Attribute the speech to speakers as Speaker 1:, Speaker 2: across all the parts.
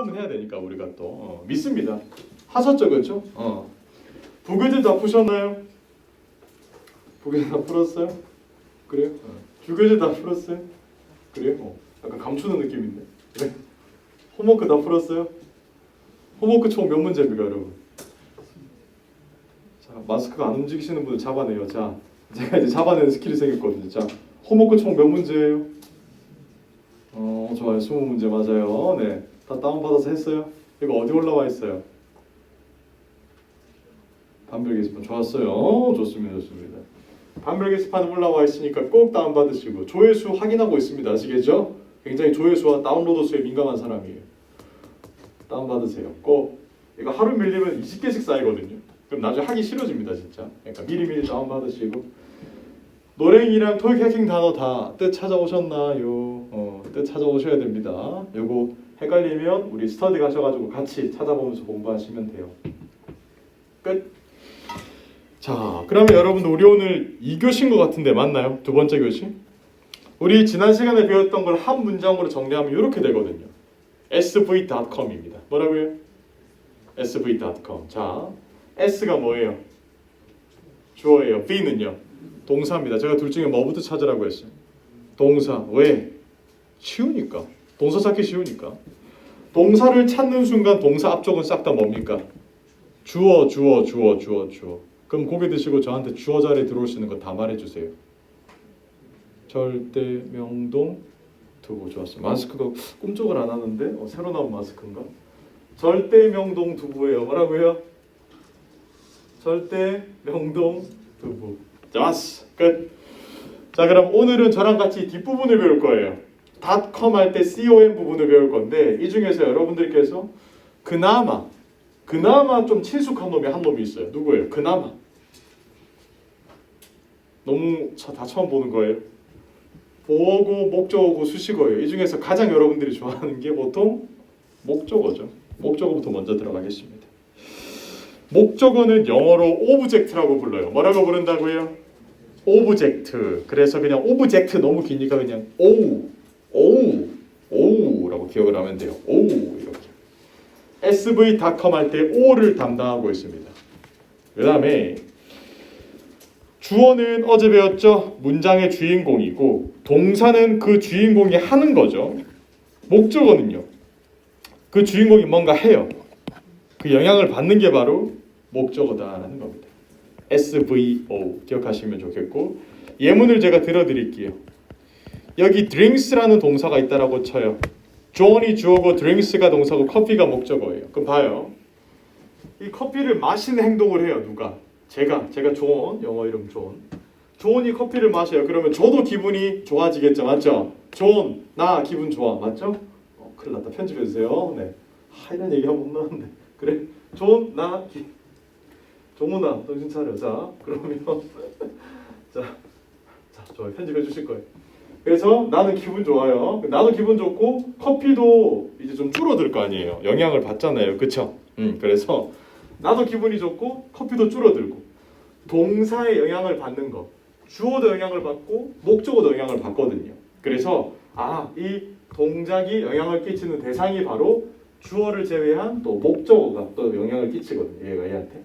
Speaker 1: 점검은 해야 되니까 우리가 또 믿습니다. 하셨죠, 그렇죠? 부교재 다 푸셨나요? 부교재 다 풀었어요? 그래요? 주교재 다 풀었어요? 그래요? 약간 감추는 느낌인데. 그래? 홈워크 다 풀었어요? 홈워크 총 몇 문제입니까, 여러분? 자, 마스크가 안 움직이시는 분들 잡아내요. 자, 제가 이제 잡아내는 스킬이 생겼거든요. 자, 홈워크 총 몇 문제예요? 좋아요. 20문제 맞아요. 네, 다 다운받아서 했어요? 이거 어디 올라와 있어요? 반별 게시판 좋았어요. 좋습니다. 좋습니다. 반별 게시판 올라와 있으니까 꼭 다운받으시고 조회수 확인하고 있습니다. 아시겠죠? 굉장히 조회수와 다운로드 수에 민감한 사람이에요. 다운받으세요. 꼭 이거 하루 밀리면 20개씩 쌓이거든요. 그럼 나중에 하기 싫어집니다. 진짜. 그러니까 미리미리 다운받으시고 노랭이랑 토익 해킹 단어 다 뜻 찾아오셨나요? 뜻 찾아오셔야 됩니다. 요거 헷갈리면 우리 스터디 가셔가지고 같이 찾아보면서 공부하시면 돼요. 끝. 자, 그러면 여러분들 우리 오늘 2교시인 것 같은데 맞나요? 두 번째 교시? 우리 지난 시간에 배웠던 걸 한 문장으로 정리하면 이렇게 되거든요. sv.com입니다. 뭐라고요? sv.com. 자, s가 뭐예요? 주어예요. v는요? 동사입니다. 제가 둘 중에 뭐부터 찾으라고 했어요? 동사. 왜? 쉬우니까. 동사 찾기 쉬우니까. 동사를 찾는 순간 동사 앞쪽은 싹 다 뭡니까? 주어. 그럼 고개 드시고 저한테 주어 자리에 들어올 수 있는 거 다 말해주세요. 절대, 명동, 두부. 좋았어요. 마스크가 꿈쩍을 안 하는데 새로 나온 마스크인가? 절대, 명동, 두부예요. 뭐라고요? 절대, 명동, 두부. 좋았어. 끝. 자, 그럼 오늘은 저랑 같이 뒷부분을 배울 거예요. .com 할 때 com 부분을 배울 건데 이 중에서 여러분들께서 그나마 좀 친숙한 놈이 한 놈이 있어요. 누구예요? 그나마. 너무 다 처음 보는 거예요. 보어고 목적어고 수식어예요. 이 중에서 가장 여러분들이 좋아하는 게 보통 목적어죠. 목적어부터 먼저 들어가겠습니다. 목적어는 영어로 오브젝트라고 불러요. 뭐라고 부른다고요? 오브젝트. 그래서 그냥 오브젝트 너무 기니까 그냥 오우라고 기억을 하면 돼요. 오우 이렇게. sv.com 할 때 오를 담당하고 있습니다. 그 다음에 주어는 어제 배웠죠? 문장의 주인공이고 동사는 그 주인공이 하는 거죠. 목적어는요? 그 주인공이 뭔가 해요. 그 영향을 받는 게 바로 목적어다라는 겁니다. SVO 기억하시면 좋겠고 예문을 제가 들어드릴게요. 여기 drinks라는 동사가 있다라고 쳐요. john이 주어고 drinks가 동사고 커피가 목적어예요. 그럼 봐요. 이 커피를 마시는 행동을 해요. 누가? 제가 존, 영어 이름 존이 커피를 마셔요. 그러면 저도 기분이 좋아지겠죠. 맞죠? 존, 나 기분 좋아. 맞죠? 큰일 났다. 편집해주세요. 네. 이런 얘기하면 못 나왔는데. 그래. 존, 나 종훈아 정신 차려. 자 그러면 자 좋아요. 편집해 주실 거예요. 그래서 나는 기분 좋아요. 나도 기분 좋고 커피도 이제 좀 줄어들 거 아니에요. 영향을 받잖아요. 그쵸? 그래서 나도 기분이 좋고 커피도 줄어들고 동사의 영향을 받는 거 주어도 영향을 받고 목적어도 영향을 받거든요. 그래서 이 동작이 영향을 끼치는 대상이 바로 주어를 제외한 또 목적어가 또 영향을 끼치거든요. 얘한테.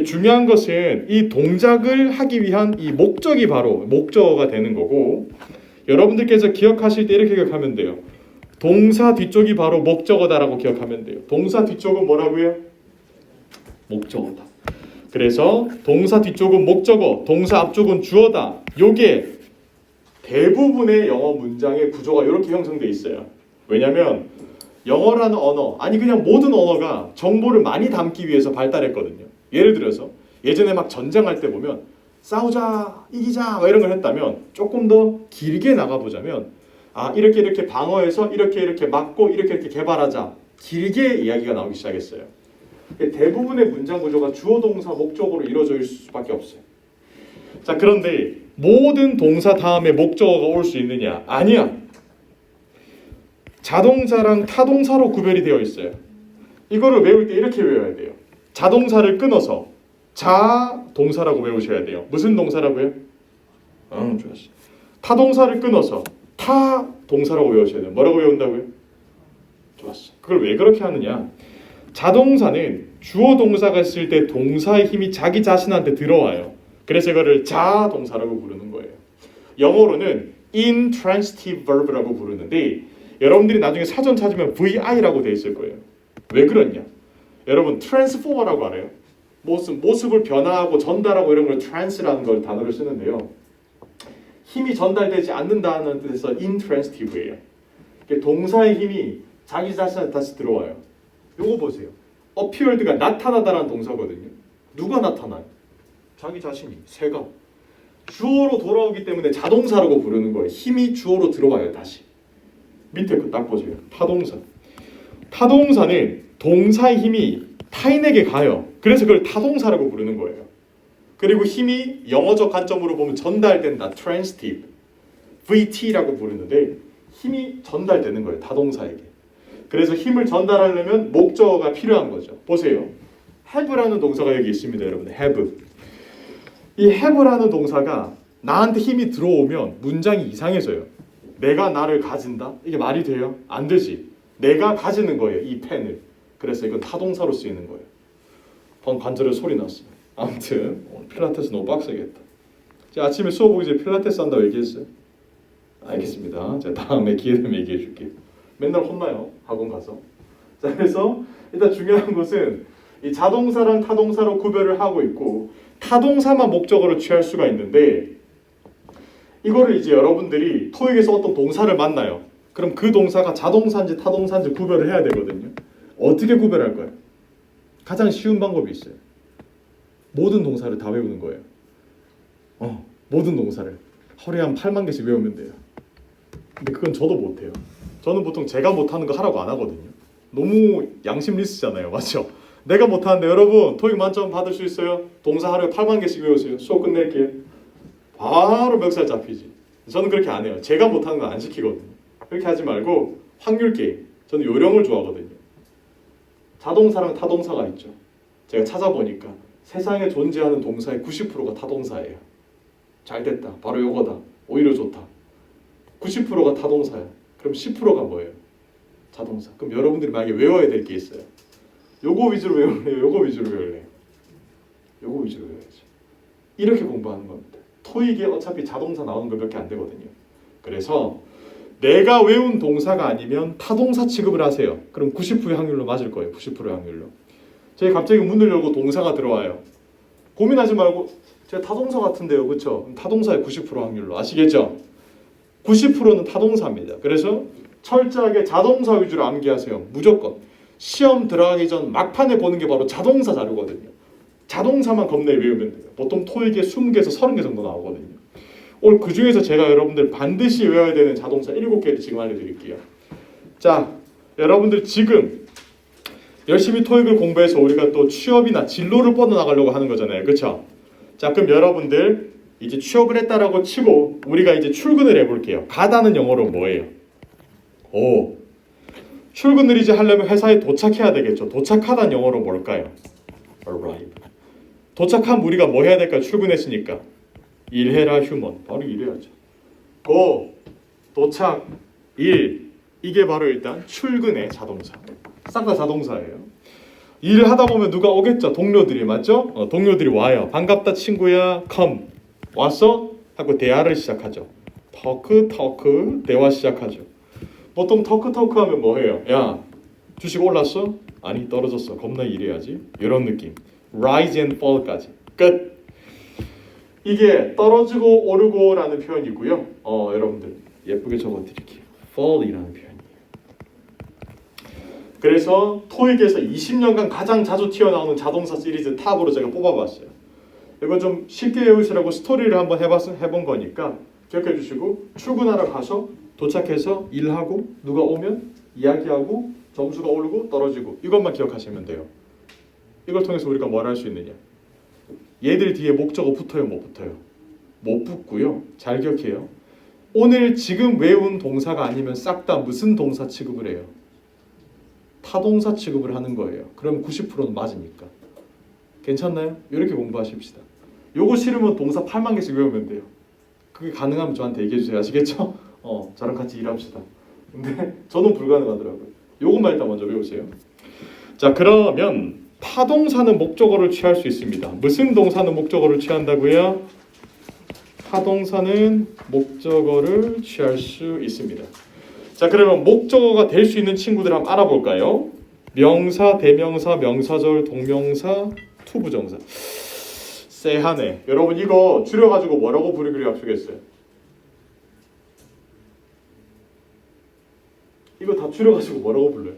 Speaker 1: 중요한 것은 이 동작을 하기 위한 이 목적이 바로 목적어가 되는 거고 여러분들께서 기억하실 때 이렇게 기억하면 돼요. 동사 뒤쪽이 바로 목적어다라고 기억하면 돼요. 동사 뒤쪽은 뭐라고요? 목적어다. 그래서 동사 뒤쪽은 목적어, 동사 앞쪽은 주어다. 요게 대부분의 영어 문장의 구조가 이렇게 형성되어 있어요. 왜냐하면 영어라는 언어, 아니 그냥 모든 언어가 정보를 많이 담기 위해서 발달했거든요. 예를 들어서 예전에 막 전쟁할 때 보면 싸우자, 이기자 막 이런 걸 했다면 조금 더 길게 나가보자면 이렇게 방어해서 이렇게 막고 이렇게 개발하자. 길게 이야기가 나오기 시작했어요. 대부분의 문장 구조가 주어, 동사, 목적어로 이루어져 있을 수밖에 없어요. 자, 그런데 모든 동사 다음에 목적어가 올 수 있느냐? 아니야. 자동사랑 타동사로 구별이 되어 있어요. 이거를 외울 때 이렇게 외워야 돼요. 자동사를 끊어서 자동사라고 외우셔야 돼요. 무슨 동사라고요? 좋았어. 타동사를 끊어서 타동사라고 외우셔야 돼요. 뭐라고 외운다고요? 좋았어. 그걸 왜 그렇게 하느냐? 자동사는 주어 동사가 쓸 때 동사의 힘이 자기 자신한테 들어와요. 그래서 이거를 자동사라고 부르는 거예요. 영어로는 intransitive verb라고 부르는데 여러분들이 나중에 사전 찾으면 VI라고 돼 있을 거예요. 왜 그러냐? 여러분 transformer라고 알아요? 모습을 변화하고 전달하고 이런 걸 trans라는 걸 단어를 쓰는데요. 힘이 전달되지 않는다는 뜻에서 intransitive예요. 동사의 힘이 자기 자신한테 다시 들어와요. 요거 보세요. appeared가 나타나다라는 동사거든요. 누가 나타나요? 자기 자신이, 새가. 주어로 돌아오기 때문에 자동사라고 부르는 거예요. 힘이 주어로 들어와요, 다시. 밑에 거 딱 보세요. 타동사. 타동사는 동사의 힘이 타인에게 가요. 그래서 그걸 타동사라고 부르는 거예요. 그리고 힘이 영어적 관점으로 보면 전달된다. transitive. VT라고 부르는데 힘이 전달되는 거예요. 타동사에게. 그래서 힘을 전달하려면 목적어가 필요한 거죠. 보세요. have라는 동사가 여기 있습니다. 여러분들. have. 이 have라는 동사가 나한테 힘이 들어오면 문장이 이상해져요. 내가 나를 가진다? 이게 말이 돼요? 안 되지. 내가 가지는 거예요. 이 펜을. 그래서 이건 타동사로 쓰이는 거예요. 방금 관절에 소리 났어요. 아무튼 오늘 필라테스 너무 빡세겠다. 제가 아침에 수업 오기 전에 필라테스 한다고 얘기했어요. 알겠습니다. 제가 다음에 기회 되면 얘기해 줄게요. 맨날 혼나요. 학원 가서. 자, 그래서 일단 중요한 것은 이 자동사랑 타동사로 구별을 하고 있고 타동사만 목적어로 취할 수가 있는데 이거를 이제 여러분들이 토익에서 어떤 동사를 만나요. 그럼 그 동사가 자동사인지 타동사인지 구별을 해야 되거든요. 어떻게 구별할 거예요? 가장 쉬운 방법이 있어요. 모든 동사를 다 외우는 거예요. 모든 동사를 하루에 한 8만 개씩 외우면 돼요. 근데 그건 저도 못해요. 저는 보통 제가 못하는 거 하라고 안 하거든요. 너무 양심 리스잖아요. 맞죠? 내가 못하는데 여러분 토익 만점 받을 수 있어요? 동사 하루에 8만 개씩 외우세요. 수업 끝낼게요. 바로 멱살 잡히지. 저는 그렇게 안 해요. 제가 못하는 거 안 시키거든요. 그렇게 하지 말고 확률 게임. 저는 요령을 좋아하거든요. 자동사랑 타동사가 있죠. 제가 찾아보니까 세상에 존재하는 동사의 90%가 타동사예요. 잘 됐다. 바로 요거다. 오히려 좋다. 90%가 타동사야. 그럼 10%가 뭐예요? 자동사. 그럼 여러분들이 만약에 외워야 될 게 있어요. 요거 위주로 외울래요? 요거 위주로 외울래요? 요거 위주로 외워야죠. 이렇게 공부하는 겁니다. 토익에 어차피 자동사 나오는 거 몇 개 안 되거든요. 그래서 내가 외운 동사가 아니면 타동사 취급을 하세요. 그럼 90%의 확률로 맞을 거예요. 90%의 확률로. 제가 갑자기 문을 열고 동사가 들어와요. 고민하지 말고 제가 타동사 같은데요. 그렇죠? 타동사의 90% 확률로. 아시겠죠? 90%는 타동사입니다. 그래서 철저하게 자동사 위주로 암기하세요. 무조건. 시험 들어가기 전 막판에 보는 게 바로 자동사 자료거든요. 자동사만 겁내 외우면 돼요. 보통 토익에 20개에서 30개 정도 나오거든요. 오늘 그 중에서 제가 여러분들 반드시 외워야 되는 자동사 7개를 지금 알려드릴게요. 자, 여러분들 지금 열심히 토익을 공부해서 우리가 또 취업이나 진로를 뻗어나가려고 하는 거잖아요. 그렇죠? 자, 그럼 여러분들 이제 취업을 했다라고 치고 우리가 이제 출근을 해볼게요. 가다는 영어로 뭐예요? 출근을 이제 하려면 회사에 도착해야 되겠죠. 도착하다는 영어로 뭘까요? arrive. 도착하면 우리가 뭐 해야 될까요? 출근했으니까. 일해라 휴먼. 바로 일해야죠. 고, 도착, 일. 이게 바로 일단 출근의 자동사. 싹 다 자동사예요. 일을 하다 보면 누가 오겠죠? 동료들이. 맞죠? 동료들이 와요. 반갑다 친구야. come. 왔어? 하고 대화를 시작하죠. 터크 대화 시작하죠. 보통 터크 하면 뭐 해요? 야, 주식 올랐어? 아니 떨어졌어. 겁나 일해야지. 이런 느낌. rise and fall까지. 끝. 이게 떨어지고 오르고라는 표현이고요. 여러분들 예쁘게 적어드릴게요. fall이라는 표현이에요. 그래서 토익에서 20년간 가장 자주 튀어나오는 자동사 시리즈 탑으로 제가 뽑아봤어요. 이거 좀 쉽게 외우시라고 스토리를 한번 해본 거니까 기억해 주시고 출근하러 가서 도착해서 일하고 누가 오면 이야기하고 점수가 오르고 떨어지고 이것만 기억하시면 돼요. 이걸 통해서 우리가 뭘 할 수 있느냐? 얘들 뒤에 목적어 붙어요, 못 붙어요? 못 붙고요. 잘 기억해요. 오늘 지금 외운 동사가 아니면 싹 다 무슨 동사 취급을 해요? 타동사 취급을 하는 거예요. 그럼 90%는 맞으니까. 괜찮나요? 이렇게 공부하십시다. 요거 싫으면 동사 8만 개씩 외우면 돼요. 그게 가능하면 저한테 얘기해 주세요. 아시겠죠? 저랑 같이 일합시다. 근데 저는 불가능하더라고요. 요것만 일단 먼저 외우세요. 자, 그러면 타동사는 목적어를 취할 수 있습니다. 무슨 동사는 목적어를 취한다고요? 타동사는 목적어를 취할 수 있습니다. 자, 그러면 목적어가 될 수 있는 친구들 한번 알아볼까요? 명사, 대명사, 명사절, 동명사, 투부정사. 쎄하네. 여러분 이거 줄여가지고 뭐라고 부르기로 약속했어요? 이거 다 줄여가지고 뭐라고 불러요?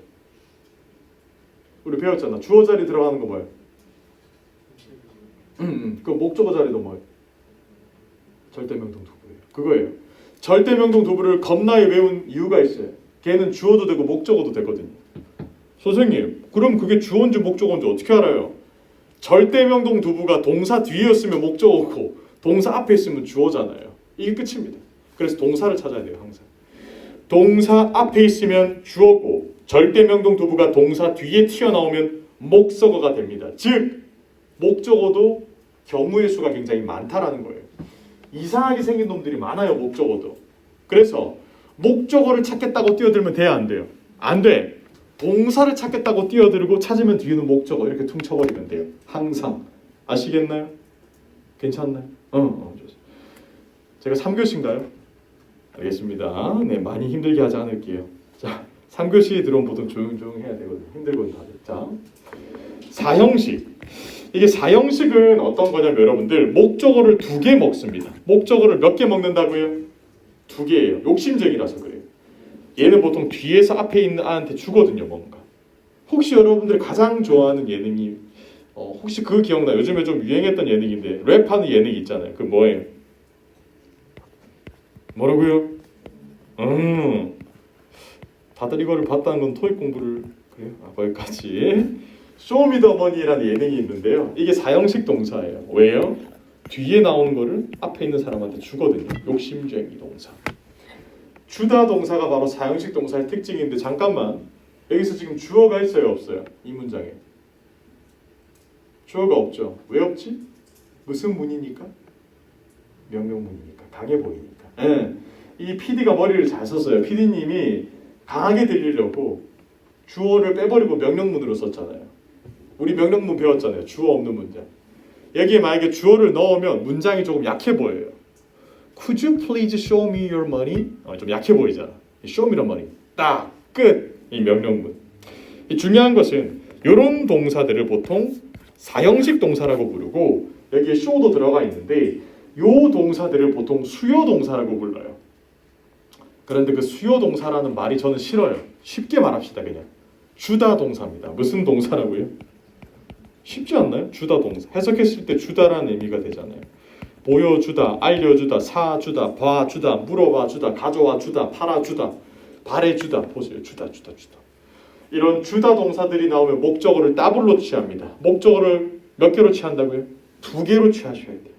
Speaker 1: 우리 배웠잖아. 주어 자리 들어가는 거 뭐예요? 그 목적어 자리도 뭐예요? 절대명동 두부예요. 그거예요. 절대명동 두부를 겁나게 외운 이유가 있어요. 걔는 주어도 되고 목적어도 되거든요. 선생님, 그럼 그게 주어인지 목적어인지 어떻게 알아요? 절대명동 두부가 동사 뒤에였으면 목적어고 동사 앞에 있으면 주어잖아요. 이게 끝입니다. 그래서 동사를 찾아야 돼요. 항상. 동사 앞에 있으면 주어고 절대명동 두부가 동사 뒤에 튀어나오면 목적어가 됩니다. 즉 목적어도 경우의 수가 굉장히 많다라는 거예요. 이상하게 생긴 놈들이 많아요. 목적어도. 그래서 목적어를 찾겠다고 뛰어들면 돼야 안 돼요? 안 돼. 동사를 찾겠다고 뛰어들고 찾으면 뒤에는 목적어 이렇게 퉁쳐버리면 돼요. 항상. 아시겠나요? 괜찮나요? 좋습니다. 제가 3교시인가요? 알겠습니다. 네, 많이 힘들게 하지 않을게요. 자, 3교시에 들어오면 보통 조용조용 해야 되거든요. 힘들거든요. 자, 4형식. 이게 4형식은 어떤 거냐면 여러분들 목적어를 2개 먹습니다. 목적어를 몇 개 먹는다고요? 2개예요. 욕심쟁이라서 그래요. 얘는 보통 뒤에서 앞에 있는 아한테 주거든요. 뭔가. 혹시 여러분들이 가장 좋아하는 예능이 혹시 그거 기억나요? 요즘에 좀 유행했던 예능인데 랩하는 예능이 있잖아요. 그 뭐예요? 뭐라고요? 다들 이거를 봤다는 건 토익 공부를 그래요? 거기까지. 쇼미더머니라는 예능이 있는데요. 이게 4형식 동사예요. 왜요? 뒤에 나오는 거를 앞에 있는 사람한테 주거든요. 욕심쟁이 동사. 주다 동사가 바로 4형식 동사의 특징인데 잠깐만. 여기서 지금 주어가 있어요? 없어요? 이 문장에. 주어가 없죠. 왜 없지? 무슨 문이니까? 명령문이니까. 강해 보이니까. 네. 이 PD가 머리를 잘 썼어요. PD님이 강하게 들리려고 주어를 빼버리고 명령문으로 썼잖아요. 우리 명령문 배웠잖아요. 주어 없는 문장. 여기에 만약에 주어를 넣으면 문장이 조금 약해 보여요. Could you please show me your money? 좀 약해 보이잖아. Show me the money. 딱 끝. 이 명령문. 이 중요한 것은 이런 동사들을 보통 4형식 동사라고 부르고 여기에 show도 들어가 있는데 이 동사들을 보통 수요 동사라고 불러요. 그런데 그 수요 동사라는 말이 저는 싫어요. 쉽게 말합시다. 그냥 주다 동사입니다. 무슨 동사라고요? 쉽지 않나요? 주다 동사. 해석했을 때 주다라는 의미가 되잖아요. 보여주다, 알려주다, 사주다, 봐주다, 물어봐주다, 가져와주다, 팔아주다, 바래주다. 보세요. 주다. 이런 주다 동사들이 나오면 목적어를 더블로 취합니다. 목적어를 몇 개로 취한다고요? 2개로 취하셔야 돼요.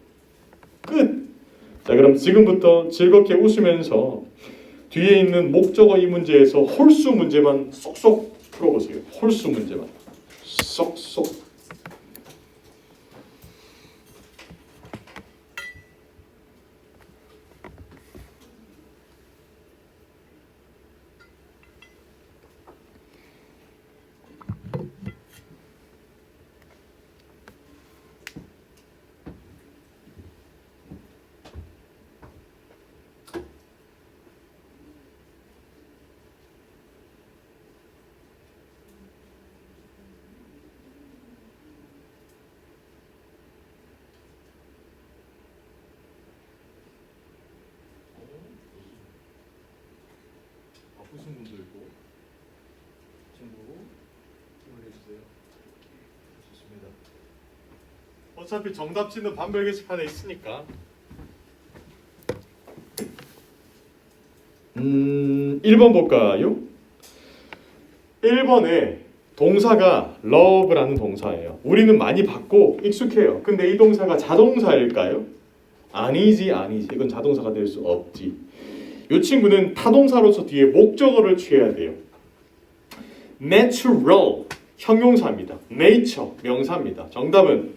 Speaker 1: 끝! 자, 그럼 지금부터 즐겁게 웃으면서 뒤에 있는 목적어 이 문제에서 홀수 문제만 쏙쏙 풀어보세요. 홀수 문제만 쏙쏙. 바쁘신 분도 있고 친구 힘을 내주세요. 좋습니다. 어차피 정답지는 반별 게시판에 있으니까 1번 볼까요? 1번에 동사가 love라는 동사예요. 우리는 많이 봤고 익숙해요. 근데 이 동사가 자동사일까요? 아니지. 이건 자동사가 될 수 없지. 이 친구는 타동사로서 뒤에 목적어를 취해야 돼요. natural 형용사입니다. nature 명사입니다. 정답은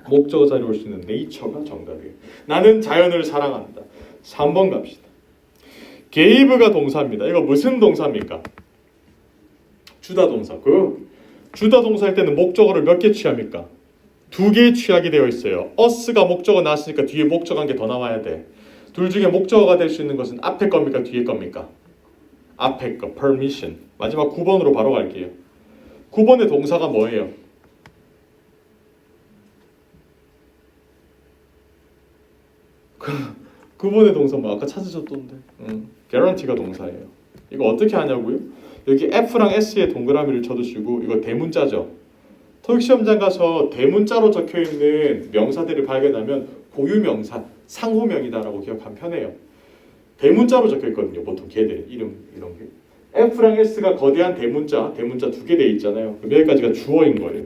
Speaker 1: 목적어 자리에 올 수 있는 nature가 정답이에요. 나는 자연을 사랑한다. 3번 갑시다. gave가 동사입니다. 이거 무슨 동사입니까? 주다 동사. 그 주다 동사 할 때는 목적어를 몇 개 취합니까? 2개 취하게 되어 있어요. us가 목적어 나왔으니까 뒤에 목적어 한 개 더 나와야 돼. 둘 중에 목적어가 될 수 있는 것은 앞에 겁니까? 뒤에 겁니까? 앞에 거. permission. 마지막 9번으로 바로 갈게요. 9번의 동사가 뭐예요? 그 9번의 동사 뭐 아까 찾으셨던데. guarantee가 동사예요. 이거 어떻게 하냐고요? 여기 F랑 S의 동그라미를 쳐두시고 이거 대문자죠. 토익 시험장 가서 대문자로 적혀있는 명사들을 발견하면 고유명사, 상호명이다라고 기억하면 편해요. 대문자로 적혀있거든요. 보통 걔들 이름 이런 게. F랑 S가 거대한 대문자 2개 돼 있잖아요. 그럼 여기까지가 주어인 거예요.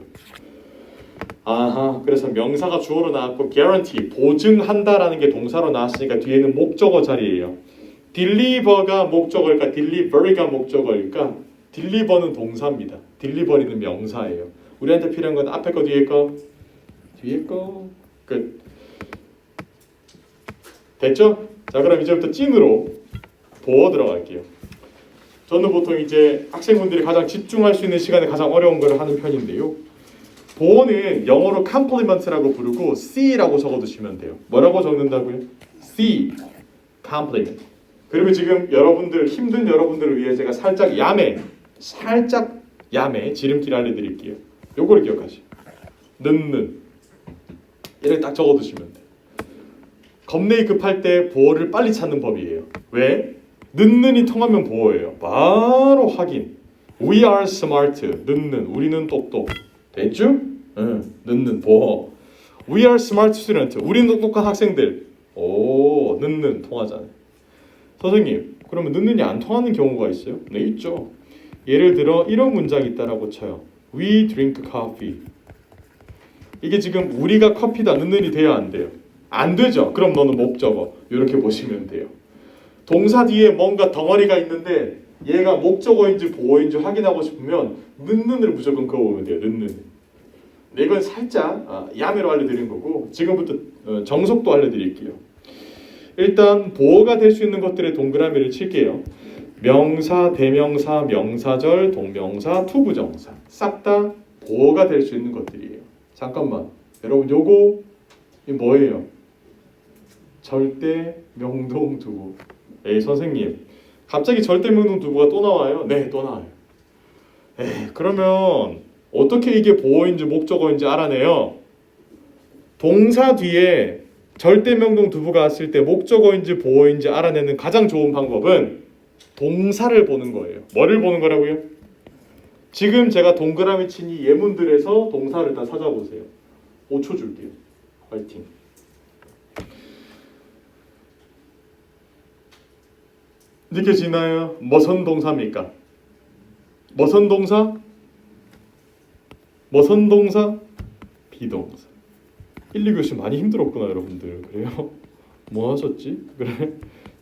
Speaker 1: 아하, 그래서 명사가 주어로 나왔고 guarantee, 보증한다라는 게 동사로 나왔으니까 뒤에는 목적어 자리예요. deliver가 목적어일까? delivery가 목적어일까? deliver는 동사입니다. delivery는 명사예요. 우리한테 필요한 건 앞에 거, 뒤에 거? 뒤에 거. 끝. 됐죠? 자, 그럼 이제부터 찐으로 보어 들어갈게요. 저는 보통 이제 학생분들이 가장 집중할 수 있는 시간에 가장 어려운 걸 하는 편인데요. 보어는 영어로 compliment라고 부르고 C라고 적어두시면 돼요. 뭐라고 적는다고요? C, compliment. 그리고 지금 여러분들 힘든 여러분들을 위해 제가 살짝 야매 지름길 알려드릴게요. 요거를 기억하시오. 는는 이렇게 딱 적어두시면 돼요. 겁내기 급할 때 보어를 빨리 찾는 법이에요. 왜? 는는이 통하면 보어예요. 바로 확인. We are smart. 는는 우리는 똑똑. 됐죠? 는는 보어. We are smart student. 우리는 똑똑한 학생들. 오, 는는 통하잖아요. 선생님, 그러면 는는이 안 통하는 경우가 있어요? 네, 있죠. 예를 들어 이런 문장이 있다라고 쳐요. We drink coffee. 이게 지금 우리가 커피다 는는이 돼야 안 돼요? 안 되죠. 그럼 너는 목적어. 이렇게 보시면 돼요. 동사 뒤에 뭔가 덩어리가 있는데 얘가 목적어인지 보어인지 확인하고 싶으면 는는을 무조건 그어보면 돼요. 는는. 네, 이건 살짝 야매로 알려드린 거고 지금부터 정석도 알려드릴게요. 일단 보어가 될 수 있는 것들의 동그라미를 칠게요. 명사, 대명사, 명사절, 동명사, 투부정사 싹 다 보어가 될 수 있는 것들이에요. 잠깐만, 여러분 요거 이 뭐예요? 절대 명동 두부. 에이 선생님, 갑자기 절대 명동 두부가 또 나와요? 네, 또 나와요. 에이, 그러면 어떻게 이게 보어인지 목적어인지 알아내요? 동사 뒤에 절대 명동 두부가 왔을 때 목적어인지 보어인지 알아내는 가장 좋은 방법은 동사를 보는 거예요. 뭐를 보는 거라고요? 지금 제가 동그라미 친 이 예문들에서 동사를 다 찾아보세요. 5초 줄게요. 화이팅. 느껴지나요? 무슨 동사입니까? 무슨 동사? 무슨 동사? 비동사. 1, 2교시 많이 힘들었구나 여러분들. 그래요? 뭐 하셨지? 그래?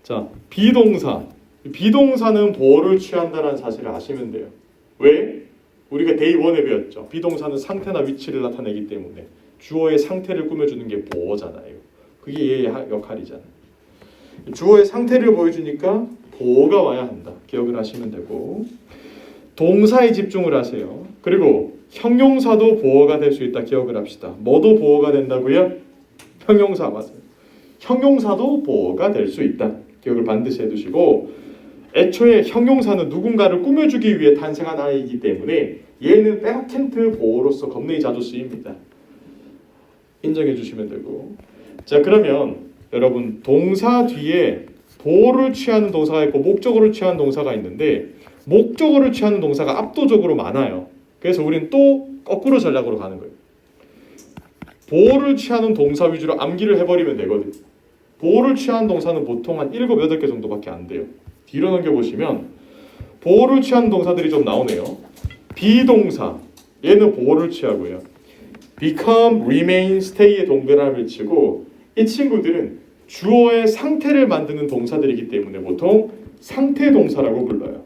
Speaker 1: 자, 비동사. 비동사는 보어를 취한다는 사실을 아시면 돼요. 왜? 우리가 데이 1에 배웠죠. 비동사는 상태나 위치를 나타내기 때문에 주어의 상태를 꾸며주는 게 보어잖아요. 그게 얘의 역할이잖아요. 주어의 상태를 보여주니까 보어가 와야 한다. 기억을 하시면 되고 동사에 집중을 하세요. 그리고 형용사도 보어가 될 수 있다. 기억을 합시다. 뭐도 보어가 된다고요? 형용사 맞아요. 형용사도 보어가 될 수 있다. 기억을 반드시 해두시고 애초에 형용사는 누군가를 꾸며주기 위해 탄생한 아이이기 때문에 얘는 백텐트 보어로서 겁내기 자주 쓰입니다. 인정해 주시면 되고 자 그러면 여러분 동사 뒤에 보어를 취하는 동사가 있고 목적어를 취하는 동사가 있는데 목적어를 취하는 동사가 압도적으로 많아요. 그래서 우리는 또 거꾸로 전략으로 가는 거예요. 보어를 취하는 동사 위주로 암기를 해버리면 되거든요. 보어를 취하는 동사는 보통 한 7, 8개 정도밖에 안 돼요. 뒤로 넘겨보시면 보어를 취하는 동사들이 좀 나오네요. 비동사, 얘는 보어를 취하고요. become, remain, stay의 동그라미를 치고 이 친구들은 주어의 상태를 만드는 동사들이기 때문에 보통 상태 동사라고 불러요.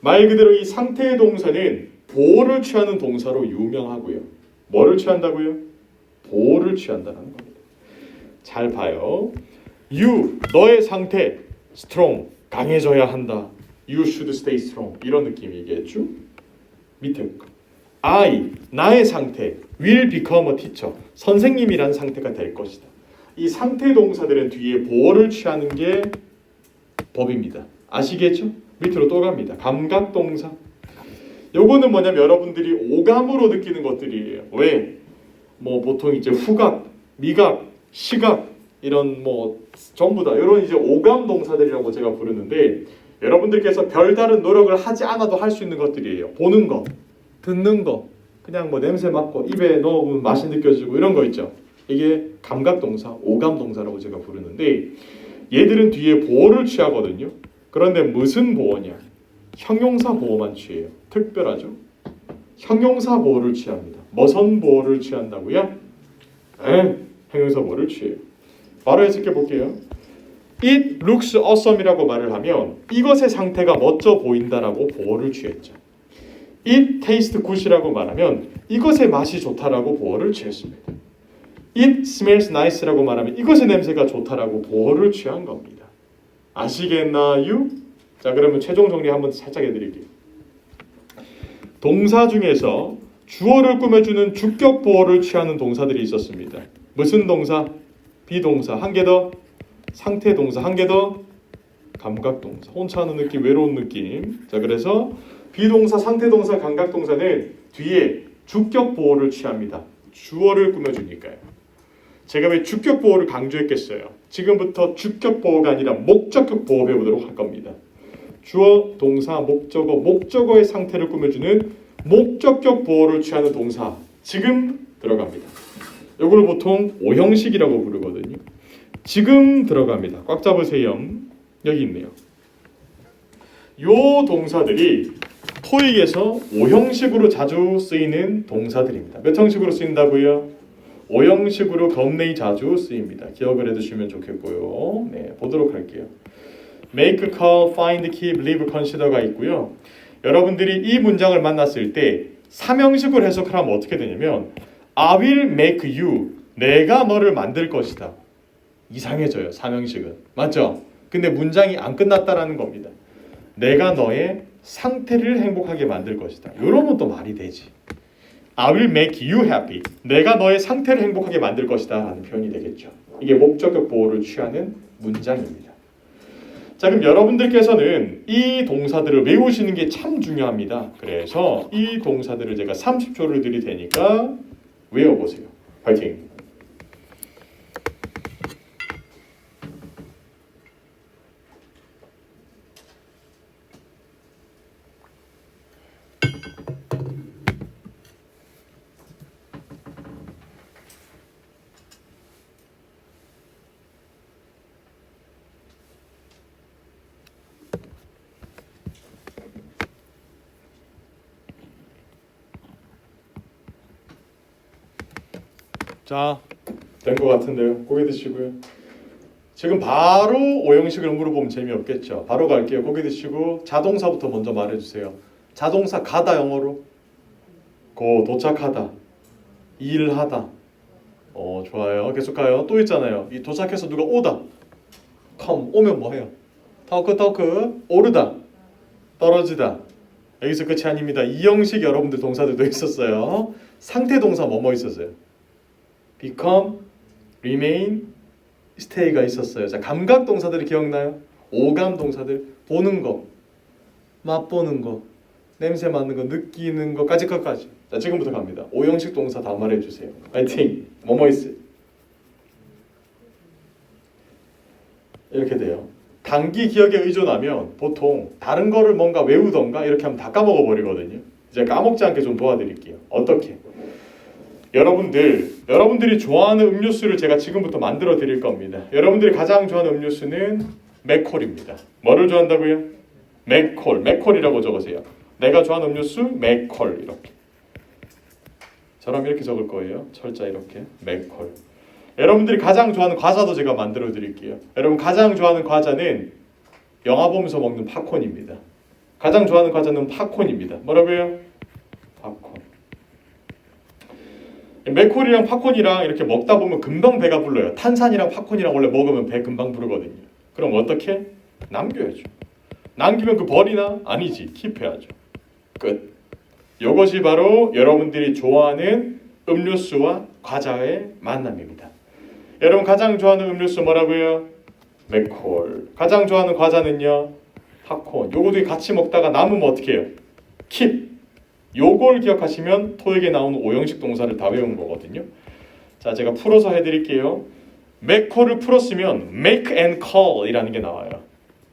Speaker 1: 말 그대로 이 상태의 동사는 보어를 취하는 동사로 유명하고요. 뭐를 취한다고요? 보어를 취한다는 겁니다. 잘 봐요. You, 너의 상태, strong, 강해져야 한다. You should stay strong. 이런 느낌이겠죠? 밑에 I, 나의 상태 will become a teacher. 선생님이란 상태가 될 것이다. 이 상태 동사들은 뒤에 보어를 취하는 게 법입니다. 아시겠죠? 밑으로 또 갑니다. 감각 동사. 요거는 뭐냐면 여러분들이 오감으로 느끼는 것들이에요. 왜? 뭐 보통 이제 후각, 미각, 시각 이런 뭐 전부 다 이런 이제 오감 동사들이라고 제가 부르는데 여러분들께서 별다른 노력을 하지 않아도 할 수 있는 것들이에요. 보는 거, 듣는 거, 그냥 뭐 냄새 맡고 입에 넣으면 맛이 느껴지고 이런 거 있죠. 이게 감각 동사, 오감 동사라고 제가 부르는데 얘들은 뒤에 보어를 취하거든요. 그런데 무슨 보어냐? 형용사 보어만 취해요. 특별하죠? 형용사 보어를 취합니다. 무슨 보어를 취한다고요? 형용사 보어를 취해요. 바로 해석해 볼게요. It looks awesome이라고 말을 하면 이것의 상태가 멋져 보인다라고 보어를 취했죠. It tastes good이라고 말하면 이것의 맛이 좋다라고 보어를 취했습니다. It smells nice라고 말하면 이것의 냄새가 좋다라고 보어를 취한 겁니다. 아시겠나요? 자, 그러면 최종 정리 한번 살짝 해드릴게요. 동사 중에서 주어를 꾸며주는 주격 보어를 취하는 동사들이 있었습니다. 무슨 동사? 비동사. 한 개 더. 상태 동사. 한 개 더. 감각 동사. 혼자 하는 느낌, 외로운 느낌. 자, 그래서 비동사, 상태 동사, 감각 동사는 뒤에 주격 보어를 취합니다. 주어를 꾸며주니까요. 제가 왜 주격 보어를 강조했겠어요? 지금부터 주격 보어가 아니라 목적격 보어 배우도록 할 겁니다. 주어, 동사, 목적어, 목적어의 상태를 꾸며주는 목적격 보어를 취하는 동사 지금 들어갑니다. 이걸 보통 오형식이라고 부르거든요. 지금 들어갑니다. 꽉 잡으세요. 여기 있네요. 요 동사들이 토익에서 오형식으로 자주 쓰이는 동사들입니다. 몇 형식으로 쓰인다고요? 오형식으로 겁내이 자주 쓰입니다. 기억을 해두시면 좋겠고요. 네, 보도록 할게요. Make, call, find, keep, leave, consider가 있고요. 여러분들이 이 문장을 만났을 때 삼형식으로 해석을 하면 어떻게 되냐면 I will make you, 내가 너를 만들 것이다. 이상해져요. 삼형식은. 맞죠? 근데 문장이 안 끝났다라는 겁니다. 내가 너의 상태를 행복하게 만들 것이다. 이러면 또 말이 되지. I will make you happy. 내가 너의 상태를 행복하게 만들 것이다 라는 표현이 되겠죠. 이게 목적격 보어를 취하는 문장입니다. 자, 그럼 여러분들께서는 이 동사들을 외우시는 게 참 중요합니다. 그래서 이 동사들을 제가 30초를 드릴 테니까 외워보세요. 파이팅! 자, 된 것 같은데요. 고개 드시고요. 지금 바로 오형식을 물어보면 재미없겠죠. 바로 갈게요. 고개 드시고 자동사부터 먼저 말해주세요. 자동사 가다 영어로 고, 도착하다, 일하다. 좋아요. 계속 가요. 또 있잖아요. 이 도착해서 누가 오다. come, 오면 뭐해요? talk, 오르다, 떨어지다. 여기서 끝이 아닙니다. 이 형식 여러분들 동사들도 있었어요. 상태 동사 뭐뭐 있었어요? become, remain, stay가 있었어요. 자, 감각 동사들이 기억나요? 오감 동사들, 보는 거, 맛보는 거, 냄새 맡는 거, 느끼는 거까지. 자, 지금부터 갑니다. 오형식 동사 다 말해주세요. 파이팅! 뭐뭐 있어요? 이렇게 돼요. 단기 기억에 의존하면 보통 다른 거를 뭔가 외우던가 이렇게 하면 다 까먹어 버리거든요. 이제 까먹지 않게 좀 도와드릴게요. 어떻게? 여러분들이 좋아하는 음료수를 제가 지금부터 만들어 드릴 겁니다. 여러분들이 가장 좋아하는 음료수는 맥콜입니다. 뭐를 좋아한다고요? 맥콜이라고 적으세요. 내가 좋아하는 음료수 맥콜. 이렇게 저랑 이렇게 적을 거예요. 철자 이렇게 맥콜. 여러분들이 가장 좋아하는 과자도 제가 만들어 드릴게요. 여러분 가장 좋아하는 과자는 영화 보면서 먹는 팝콘입니다. 가장 좋아하는 과자는 팝콘입니다. 뭐라고요? 팝콘. 맥콜이랑 팝콘이랑 이렇게 먹다 보면 금방 배가 불러요. 탄산이랑 팝콘이랑 원래 먹으면 배 금방 부르거든요. 그럼 어떻게? 남겨야죠. 남기면 그 버리나? 아니지. 킵해야죠. 끝. 이것이 바로 여러분들이 좋아하는 음료수와 과자의 만남입니다. 여러분 가장 좋아하는 음료수 뭐라고요? 맥콜. 가장 좋아하는 과자는요? 팝콘. 요거도 같이 먹다가 남으면 어떻게 해요? 킵. 요걸 기억하시면 토익에 나오는 오형식 동사를 다 외운 거거든요. 자, 제가 풀어서 해드릴게요. 맥콜을 풀었으면 make and call 이라는 게 나와요.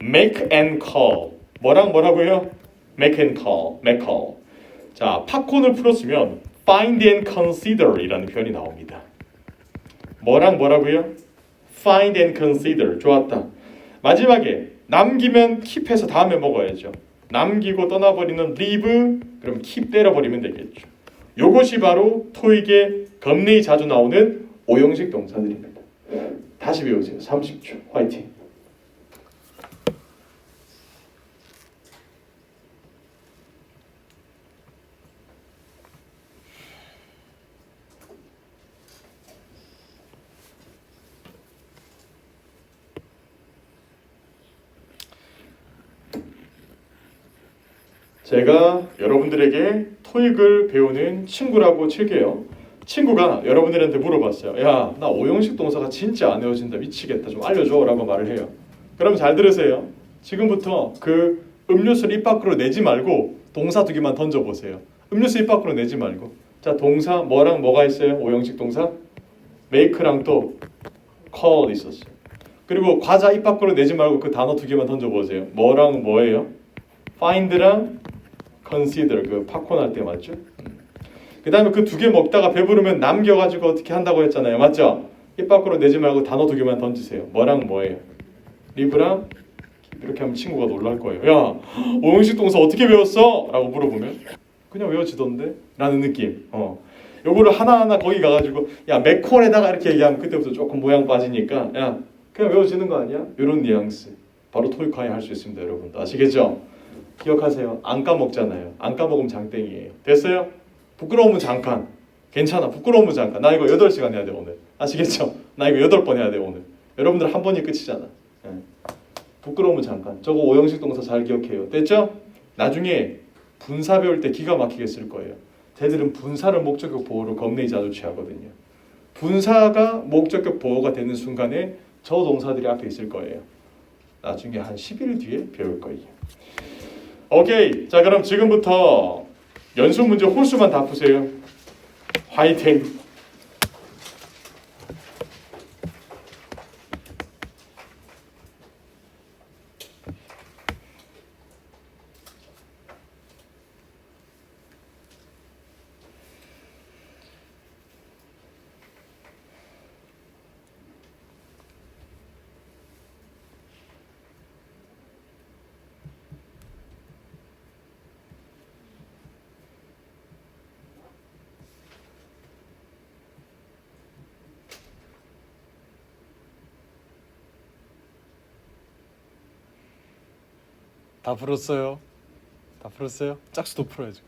Speaker 1: make and call. 뭐라고요? make and call. make call. 자, 팝콘을 풀었으면 find and consider 이라는 표현이 나옵니다. 뭐라고요? find and consider. 좋았다. 마지막에 남기면 킵해서 다음에 먹어야죠. 남기고 떠나버리는 leave, 그럼 keep 때려버리면 되겠죠. 요것이 바로 토익에 겁내이 자주 나오는 오형식 동사들입니다. 다시 배우세요. 30초. 화이팅. 제가 여러분들에게 토익을 배우는 친구라고 칠게요. 친구가 여러분들한테 물어봤어요. 야, 나 오형식 동사가 진짜 안 외워진다. 미치겠다. 좀 알려줘. 라고 말을 해요. 그럼 잘 들으세요. 지금부터 그 음료수를 입 밖으로 내지 말고 동사 두 개만 던져보세요. 음료수 입 밖으로 내지 말고. 자, 동사 뭐랑 뭐가 있어요? 오형식 동사? make랑 또 call 있었어요. 그리고 과자 입 밖으로 내지 말고 그 단어 두 개만 던져보세요. 뭐랑 뭐예요? find랑 consider. 그 팝콘 할 때 맞죠? 그 다음에 그 두 개 먹다가 배부르면 남겨가지고 어떻게 한다고 했잖아요. 맞죠? 입 밖으로 내지 말고 단어 두 개만 던지세요. 뭐랑 뭐예요? 리브랑 이렇게 하면 친구가 놀랄 거예요. 야, 오형식 동사 어떻게 배웠어? 라고 물어보면 그냥 외워지던데? 라는 느낌. 요거를 하나하나 거기 가가지고 야, 맥콜에다가 이렇게 얘기하면 그때부터 조금 모양 빠지니까 야, 그냥 외워지는 거 아니야? 이런 뉘앙스. 바로 토익 강의 할 수 있습니다. 여러분. 아시겠죠? 기억하세요. 안 까먹잖아요. 안 까먹으면 장땡이에요. 됐어요? 부끄러우면 잠깐. 괜찮아. 부끄러우면 잠깐. 나 이거 8시간 해야 돼 오늘. 아시겠죠? 나 이거 8번 해야 돼 오늘. 여러분들 한 번이 끝이잖아. 부끄러우면 잠깐. 저거 오형식 동사 잘 기억해요. 됐죠? 나중에 분사 배울 때 기가 막히게 쓸 거예요. 쟤들은 분사를 목적격 보호로 겁내이 자주 취하거든요. 분사가 목적격 보호가 되는 순간에 저 동사들이 앞에 있을 거예요. 나중에 한 10일 뒤에 배울 거예요. 오케이. 자, 그럼 지금부터 연습 문제 홀수만 다 푸세요. 화이팅. 다 풀었어요? 다 풀었어요? 짝수도 풀어야지.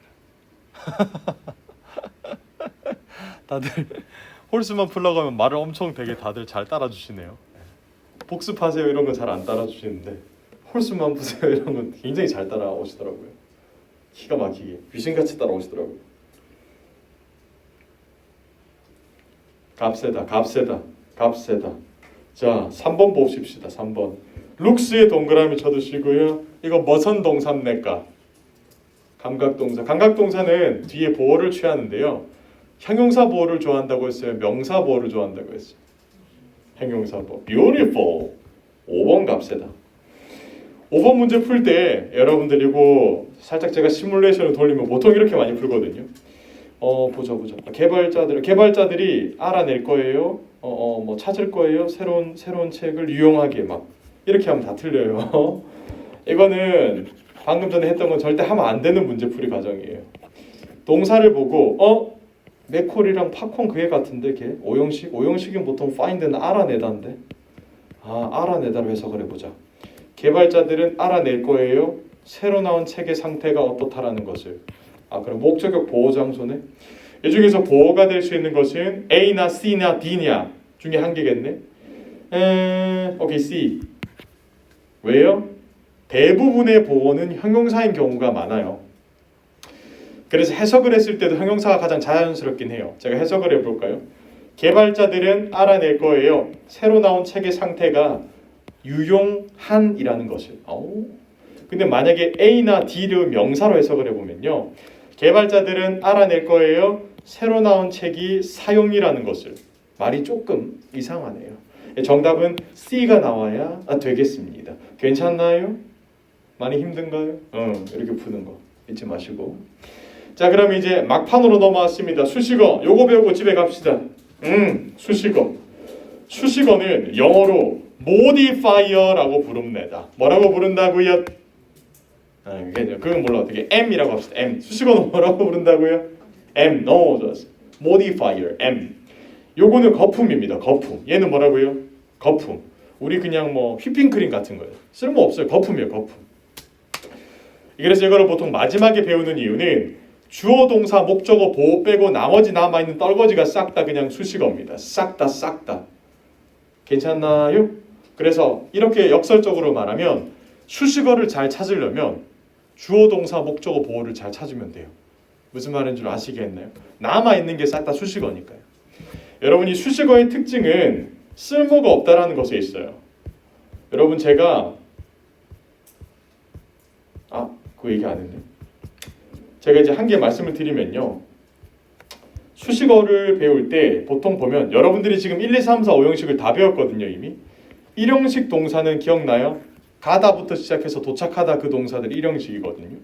Speaker 1: 다들 홀수만 풀려고 하면 말을 엄청 되게 다들 잘 따라주시네요. 복습하세요 이런 거 잘 안 따라주시는데 홀수만 푸세요 이런 건 굉장히 잘 따라오시더라고요. 기가 막히게 귀신같이 따라오시더라고요. 값세다. 자, 3번 봅시다. 3번. 룩스의 동그라미 쳐두시고요. 이거 머선 동사입니까? 감각동사. 감각동사는 뒤에 보호를 취하는데요. 형용사 보호를 좋아한다고 했어요? 명사 보호를 좋아한다고 했어요? 형용사 보호. Beautiful. 5번 값세다. 5번 문제 풀 때 여러분들 이거 살짝 제가 시뮬레이션을 돌리면 보통 이렇게 많이 풀거든요. 보자. 개발자들이 알아낼 거예요. 뭐 찾을 거예요. 새로운 책을 유용하게 막 이렇게 하면 다 틀려요. 이거는 방금 전에 했던 건 절대 하면 안 되는 문제풀이 과정이에요. 동사를 보고 맥콜이랑 팝콘 그게 같은데 걔 오형식은 보통 find는 알아내다인데 알아내다로 해석을 해보자. 개발자들은 알아낼 거예요. 새로 나온 책의 상태가 어떻다라는 것을. 그럼 목적격 보호 장소네. 이 중에서 보호가 될 수 있는 것은 A나 C나 D냐 중에 한 개겠네. 오케이 C. 왜요? 대부분의 보어는 형용사인 경우가 많아요. 그래서 해석을 했을 때도 형용사가 가장 자연스럽긴 해요. 제가 해석을 해볼까요? 개발자들은 알아낼 거예요. 새로 나온 책의 상태가 유용한이라는 것을. 근데 만약에 A나 D를 명사로 해석을 해보면요. 개발자들은 알아낼 거예요. 새로 나온 책이 사용이라는 것을. 말이 조금 이상하네요. 정답은 C가 나와야 되겠습니다. 괜찮나요? 많이 힘든가요? 이렇게 푸는 거 잊지 마시고. 자, 그럼 이제 막판으로 넘어왔습니다. 수식어 요거 배우고 집에 갑시다. 수식어. 수식어는 영어로 modifier라고 부릅니다. 뭐라고 부른다고요? 그건 몰라. 어떻게 M이라고 합시다. M. 수식어는 뭐라고 부른다고요? M. 너무 좋았어. modifier. M. 요거는 거품입니다. 거품. 얘는 뭐라고요? 거품. 우리 그냥 뭐 휘핑크림 같은 거예요. 쓸모없어요. 거품이에요. 거품. 그래서 이거를 보통 마지막에 배우는 이유는 주어 동사 목적어 보호 빼고 나머지 남아있는 떨거지가 싹 다 그냥 수식어입니다. 싹 다. 괜찮나요? 그래서 이렇게 역설적으로 말하면 수식어를 잘 찾으려면 주어 동사 목적어 보호를 잘 찾으면 돼요. 무슨 말인 줄 아시겠나요? 남아있는 게 싹 다 수식어니까요. 여러분, 이 수식어의 특징은 쓸모가 없다라는 것에 있어요. 여러분, 제가 그 얘기 안 했네. 제가 이제 한 개 말씀을 드리면요. 수식어를 배울 때 보통 보면 여러분들이 지금 1, 2, 3, 4, 5형식을 다 배웠거든요. 이미 1형식 동사는 기억나요? 가다부터 시작해서 도착하다 그 동사들 1형식이거든요.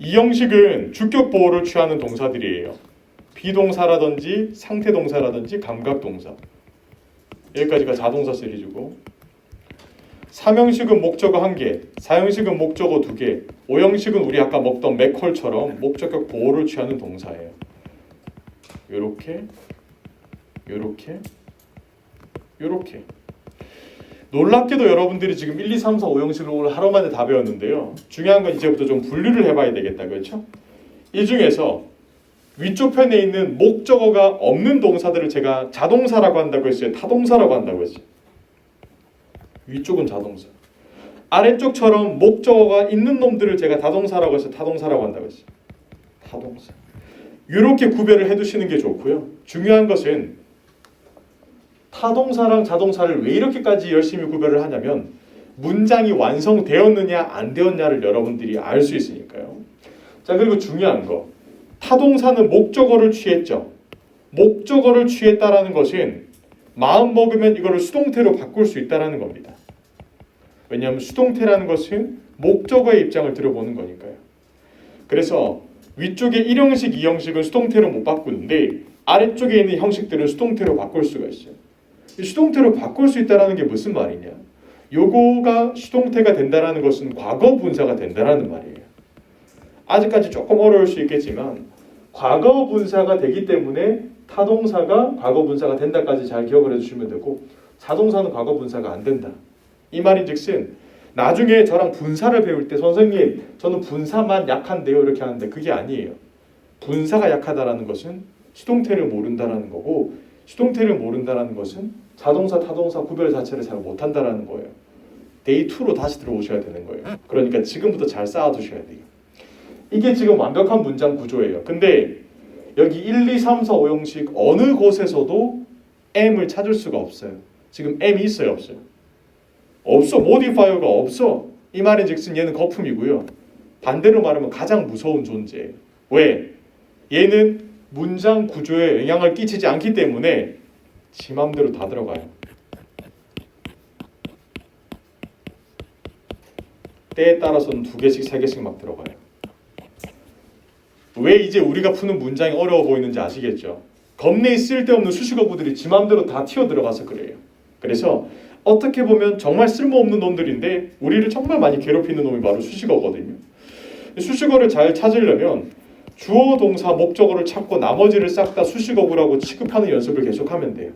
Speaker 1: 2형식은 주격 보호를 취하는 동사들이에요. 비동사라든지 상태동사라든지 감각동사. 여기까지가 자동사 시리즈고, 3형식은 목적어 1개, 4형식은 목적어 2개, 5형식은 우리 아까 먹던 맥콜처럼 목적격 보호를 취하는 동사예요. 요렇게 놀랍게도 여러분들이 지금 1, 2, 3, 4, 5형식을 오늘 하루 만에 다 배웠는데요. 중요한 건 이제부터 좀 분류를 해봐야 되겠다. 그렇죠? 이 중에서 위쪽 편에 있는 목적어가 없는 동사들을 제가 자동사라고 한다고 했어요? 타동사라고 한다고 했어요? 위쪽은 자동사. 아래쪽처럼 목적어가 있는 놈들을 제가 다동사라고 해서 타동사라고 한다고 했어요. 타동사. 이렇게 구별을 해두시는 게 좋고요. 중요한 것은 타동사랑 자동사를 왜 이렇게까지 열심히 구별을 하냐면 문장이 완성되었느냐 안 되었냐를 여러분들이 알 수 있으니까요. 자, 그리고 중요한 거. 타동사는 목적어를 취했죠. 목적어를 취했다라는 것은 마음 먹으면 이거를 수동태로 바꿀 수 있다라는 겁니다. 왜냐하면 수동태라는 것은 목적어의 입장을 들어보는 거니까요. 그래서 위쪽에 1형식, 2형식은 수동태로 못 바꾸는데 아래쪽에 있는 형식들은 수동태로 바꿀 수가 있어요. 수동태로 바꿀 수 있다는 게 무슨 말이냐? 요거가 수동태가 된다는 것은 과거 분사가 된다는 말이에요. 아직까지 조금 어려울 수 있겠지만 과거 분사가 되기 때문에 타동사가 과거 분사가 된다까지 잘 기억을 해주시면 되고, 자동사는 과거 분사가 안 된다. 이 말인즉슨 나중에 저랑 분사를 배울 때 선생님 저는 분사만 약한데요 이렇게 하는데 그게 아니에요. 분사가 약하다라는 것은 수동태를 모른다라는 거고, 수동태를 모른다라는 것은 자동사 타동사 구별 자체를 잘 못한다라는 거예요. 데이 2로 다시 들어오셔야 되는 거예요. 그러니까 지금부터 잘 쌓아두셔야 돼요. 이게 지금 완벽한 문장 구조예요. 근데 여기 1, 2, 3, 4, 5형식 어느 곳에서도 M을 찾을 수가 없어요. 지금 M이 있어요, 없어요? 없어. 모디파이어가 없어. 이 말인즉슨 얘는 거품이고요. 반대로 말하면 가장 무서운 존재예요. 왜? 얘는 문장 구조에 영향을 끼치지 않기 때문에 지 맘대로 다 들어가요. 때에 따라서는 2개씩, 3개씩 막 들어가요. 왜 이제 우리가 푸는 문장이 어려워 보이는지 아시겠죠? 겁내 쓸데없는 수식어구들이 지 맘대로 다 튀어 들어가서 그래요. 그래서 어떻게 보면 정말 쓸모없는 놈들인데 우리를 정말 많이 괴롭히는 놈이 바로 수식어거든요. 수식어를 잘 찾으려면 주어, 동사, 목적어를 찾고 나머지를 싹 다 수식어구라고 취급하는 연습을 계속하면 돼요.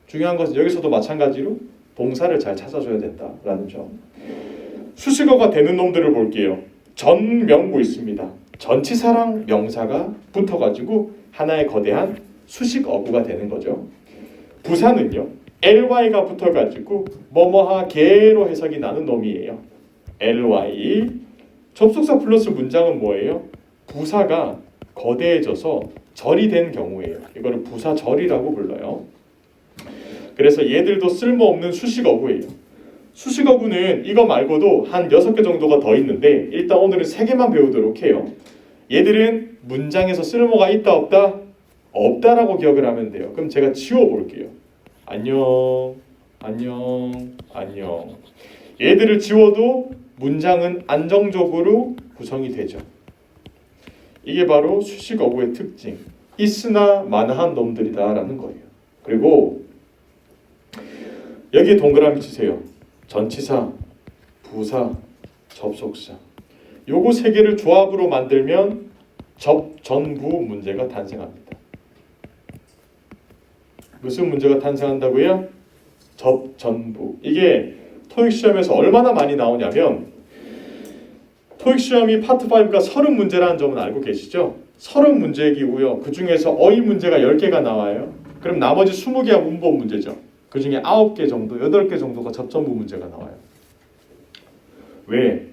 Speaker 1: 중요한 것은 여기서도 마찬가지로 동사를 잘 찾아줘야 된다라는 점. 수식어가 되는 놈들을 볼게요. 전명구 있습니다. 전치사랑 명사가 붙어가지고 하나의 거대한 수식어구가 되는 거죠. 부사는요. ly가 붙어가지고 뭐뭐하게로 해석이 나는 놈이에요. ly. 접속사 플러스 문장은 뭐예요? 부사가 거대해져서 절이 된 경우예요. 이거를 부사절이라고 불러요. 그래서 얘들도 쓸모없는 수식어구예요. 수식어구는 이거 말고도 한 6개 정도가 더 있는데 일단 오늘은 3개만 배우도록 해요. 얘들은 문장에서 쓸모가 있다 없다? 없다라고 기억을 하면 돼요. 그럼 제가 지워볼게요. 안녕, 안녕, 안녕. 얘들을 지워도 문장은 안정적으로 구성이 되죠. 이게 바로 수식어구의 특징. 있으나 마나한 놈들이다라는 거예요. 그리고 여기에 동그라미 치세요. 전치사, 부사, 접속사. 요거 3개를 조합으로 만들면 접전부 문제가 탄생합니다. 무슨 문제가 탄생한다고요? 접전부. 이게 토익 시험에서 얼마나 많이 나오냐면 토익 시험이 파트 5가 30문제라는 점은 알고 계시죠? 30문제이고요. 그 중에서 어휘 문제가 10개가 나와요. 그럼 나머지 20개가 문법 문제죠. 그 중에 9개 정도, 8개 정도가 접전부 문제가 나와요. 왜?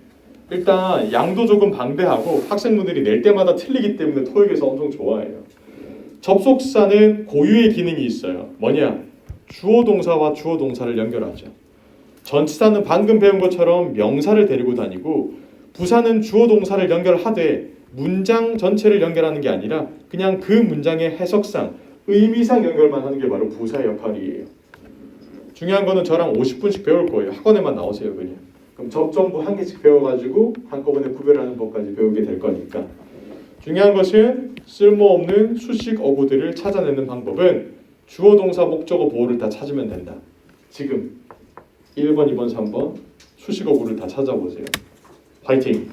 Speaker 1: 일단 양도 조금 방대하고 학생분들이 낼 때마다 틀리기 때문에 토익에서 엄청 좋아해요. 접속사는 고유의 기능이 있어요. 뭐냐? 주어 동사와 주어 동사를 연결하죠. 전치사는 방금 배운 것처럼 명사를 데리고 다니고 부사는 주어 동사를 연결하되 문장 전체를 연결하는 게 아니라 그냥 그 문장의 해석상 의미상 연결만 하는 게 바로 부사의 역할이에요. 중요한 거는 저랑 50분씩 배울 거예요. 학원에만 나오세요 그냥. 그럼 접전부 1개씩 배워가지고 한꺼번에 구별하는 법까지 배우게 될 거니까. 중요한 것은 쓸모없는 수식 어구들을 찾아내는 방법은 주어 동사 목적어 보호를 다 찾으면 된다. 지금 1번, 2번, 3번 수식 어구를 다 찾아보세요. 파이팅!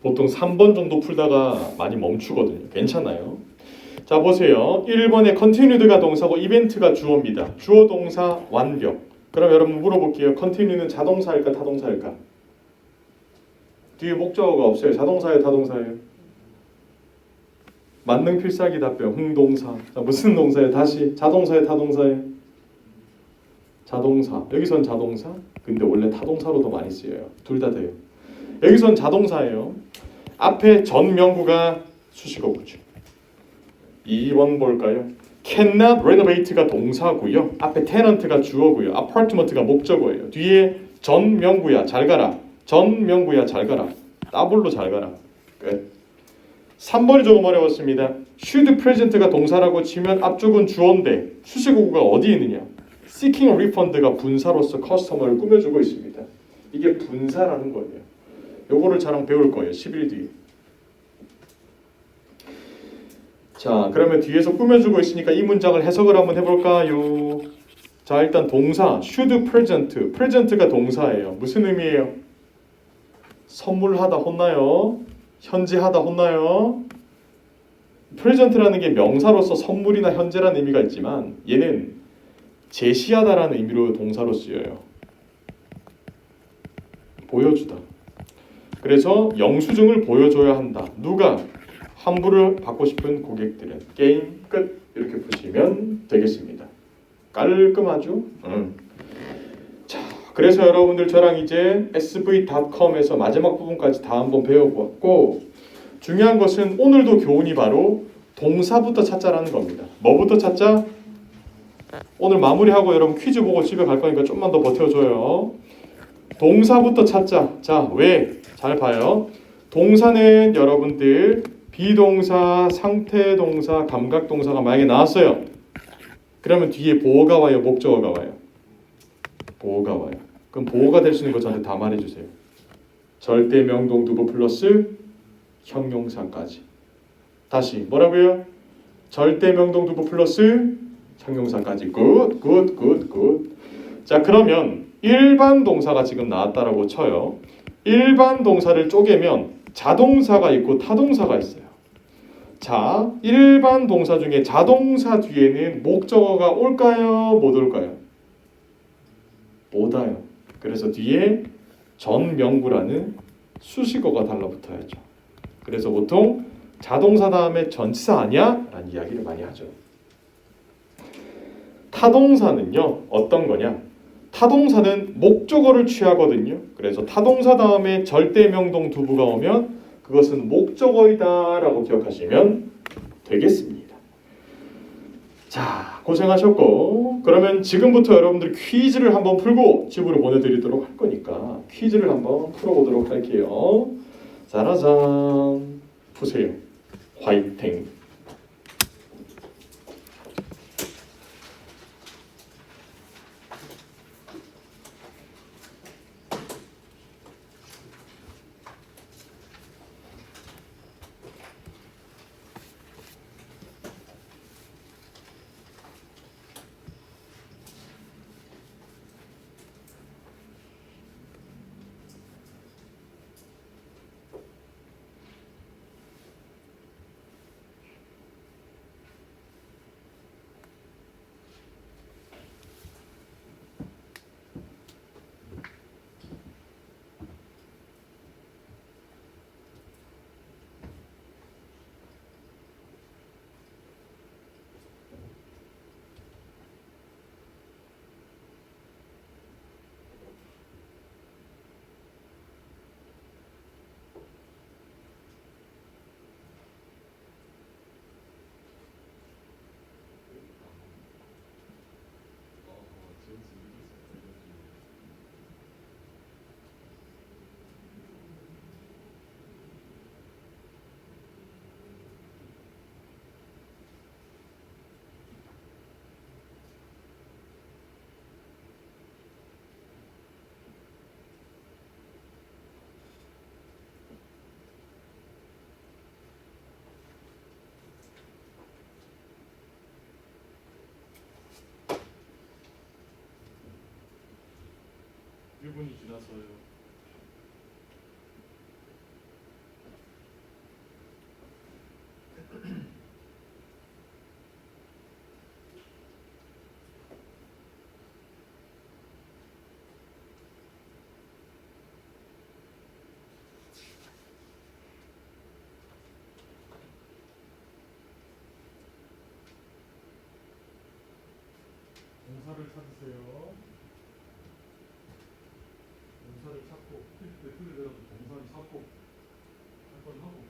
Speaker 1: 보통 3번 정도 풀다가 많이 멈추거든요. 괜찮아요. 자 보세요. 1번에 continued가 동사고 이벤트가 주어입니다. 주어 동사 완벽. 그럼 여러분 물어볼게요. continue는 자동사일까 타동사일까? 뒤에 목적어가 없어요. 자동사예요 타동사예요? 만능 필살기 답변 흥동사. 자, 무슨 동사예요? 다시 자동사예요 타동사예요? 자동사. 여기선 자동사. 근데 원래 타동사로도 많이 쓰여요. 둘 다 돼요. 여기선 자동사예요. 앞에 전 명구가 수식어구죠. 2번 볼까요? cannot renovate가 동사고요. 앞에 tenant가 주어고요. apartment가 목적어예요. 뒤에 전 명구야 잘 가라. 전 명구야 잘 가라. 따블로 잘 가라. 끝. 3번이 조금 어려웠습니다. should present가 동사라고 치면 앞쪽은 주어인데 수식어구가 어디 있느냐? seeking refund가 분사로서 커스터머를 꾸며주고 있습니다. 이게 분사라는 거예요. 요거를 저랑 배울 거예요. 10일 뒤에. 자, 그러면 뒤에서 꾸며주고 있으니까 이 문장을 해석을 한번 해볼까요? 자, 일단 동사 should present. present가 동사예요. 무슨 의미예요? 선물하다 혼나요? 현재하다 혼나요? present라는 게 명사로서 선물이나 현재라는 의미가 있지만 얘는 제시하다라는 의미로 동사로 쓰여요. 보여주다. 그래서 영수증을 보여줘야 한다. 누가? 환불을 받고 싶은 고객들은. 게임 끝. 이렇게 보시면 되겠습니다. 깔끔하죠? 자, 그래서 여러분들 저랑 이제 sv.com에서 마지막 부분까지 다 한번 배워보았고 중요한 것은 오늘도 교훈이 바로 동사부터 찾자라는 겁니다. 뭐부터 찾자? 오늘 마무리하고 여러분 퀴즈 보고 집에 갈 거니까 좀만 더 버텨줘요. 동사부터 찾자. 자, 왜? 잘 봐요. 동사는 여러분들 비동사, 상태동사, 감각동사가 만약에 나왔어요. 그러면 뒤에 보어가 와요? 목적어가 와요? 보어가 와요. 그럼 보어가 될 수 있는 거 저한테 다 말해주세요. 절대 명동두부 플러스 형용사까지. 다시 뭐라고요? 절대 명동두부 플러스 형용사까지. 굿, 굿, 굿, 굿. 자, 그러면 일반 동사가 지금 나왔다라고 쳐요. 일반 동사를 쪼개면 자동사가 있고 타동사가 있어요. 자, 일반 동사 중에 자동사 뒤에는 목적어가 올까요? 못 올까요? 못 와요. 그래서 뒤에 전명구라는 수식어가 달라붙어야죠. 그래서 보통 자동사 다음에 전치사 아니야? 라는 이야기를 많이 하죠. 타동사는요, 어떤 거냐? 타동사는 목적어를 취하거든요. 그래서 타동사 다음에 절대명동 두부가 오면 그것은 목적어이다 라고 기억하시면 되겠습니다. 자, 고생하셨고, 그러면 지금부터 여러분들 퀴즈를 한번 풀고 집으로 보내드리도록 할 거니까 퀴즈를 한번 풀어보도록 할게요. 짜라잔, 푸세요. 화이팅! 분이 지났어요. 동사를 찾으세요. 동사를 찾고 틀리더라도 동사를 찾고 할 건 하고.